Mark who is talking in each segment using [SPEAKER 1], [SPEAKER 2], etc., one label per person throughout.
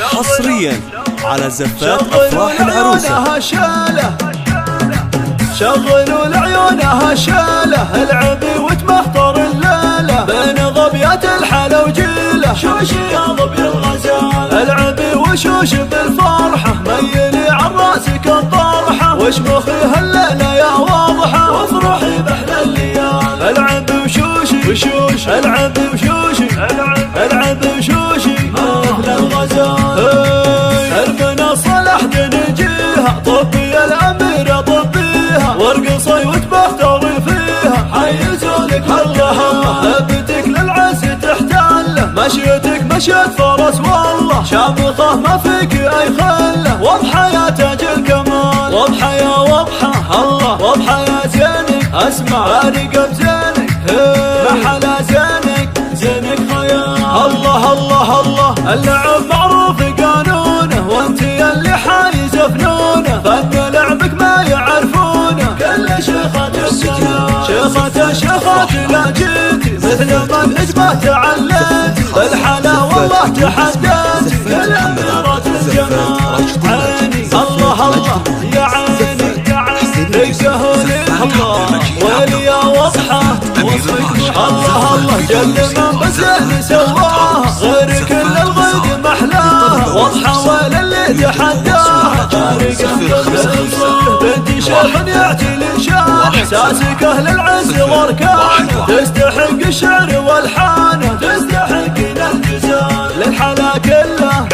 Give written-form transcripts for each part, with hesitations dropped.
[SPEAKER 1] حصريا على زفات أفراح العروسة.
[SPEAKER 2] شغلوا لعيونها شاله العبي وتمخطر الليله بين ظبيات الحلا وجيله شوشي يا ظبي الغزال العبي وشوش بالفرحه ميلي عن راسك الطرحه واشمخي هالليله يا واضحه وافرحي باحلى الليال العبي وشوشي العبي وشوشي العبي وشوشي اهل الغزال حربنا صلح نجيها طبي الاميره طبيها وارقصي وتبختري فيها حيزولك الله هبتك للعز تحتله مشيتك مشيت فرس والله شامخه ما فيك اي خله واضحه يا تاج الكمال واضحه يا واضحه الله واضحه يا زينك اسمع ارقب زينك محلى زينك خيال الله الله الله اللعب معروف قانونه وانت اللي حايزه فنونه فن لعبك ما يعرفونه كل شيخات السلام شيخات لا جيتي مثل ما النجمة تعليتي بالحلا والله تحديتي كل اميرات الجمال عيني الله الله يا عيني رقهولي الله ويلي يا واضحه وصفك الله الله جل من بزين سواها غير كل الغد محلاها واضحه ولا اللي تحداها طارق بنت شيخ يعتي لشانه ساسك اهل العز واركانه تستحق الشعر والحانه تستحق الجزال للحلا كله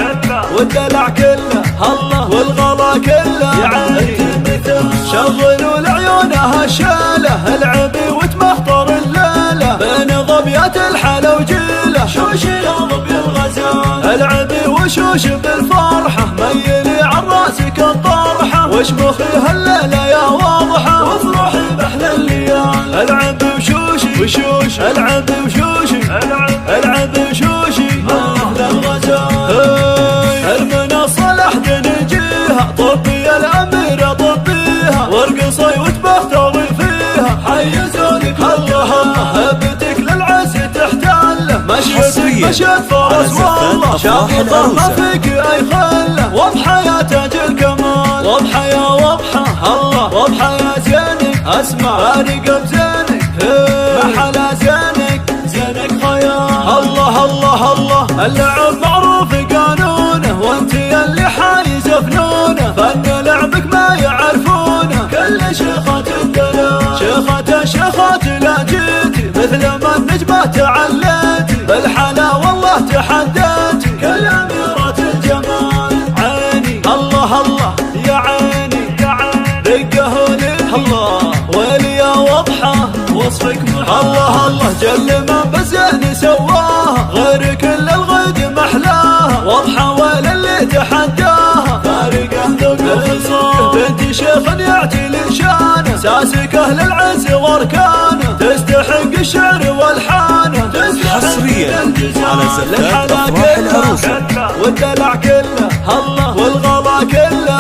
[SPEAKER 2] والدلع كله الله والغلا كله يا عيني شغلوا لعيونها شاله العبي وتمخطر الليله بين ظبيات الحلا وجيله شوشي يا ظبي الغزال العبي وشوش بالفرحه ميلي عن راسك الطرحه واشمخي هالليله يا واضحه وافرحي باحلى الليال العبي وشوش العبي وشوشي العبي وشوشي اهل الغزال حرمنا صلح نجيها طبي الاميره طبيها وارقصي وتبختري فيها حيزولك الله هبتك للعز تحتله مشيتك مشيت فرس والله شامخه ما فيك اي خله واضحه يا تاج الكمال واضحه يا واضحه الله واضحه يا زينك اسمع ارقب زينك محلى زينك خيال الله الله الله اللعب معروف قانونه وانت اللي حايزه فنونه فن لعبك ما يعرفونه كل شيخات الدلال شيخات لا جيتي مثل ما النجمة تعليتي بالحلا والله تحديتي كل اميرات الجمال عيني الله الله يا عيني رقهولي الله ويلي يا واضحه وصفك الله الله جل من بزين سواها غير كل الغد محلاها واضحه ولا اللي تحداها فارقه ذوق الخصام بنت شيخ يعتي لشانه ساسك اهل العز واركانه تستحق الشعر والحانه
[SPEAKER 1] حصريا على زفات أفراح العروسة
[SPEAKER 2] والدلع كله الله والغلا كله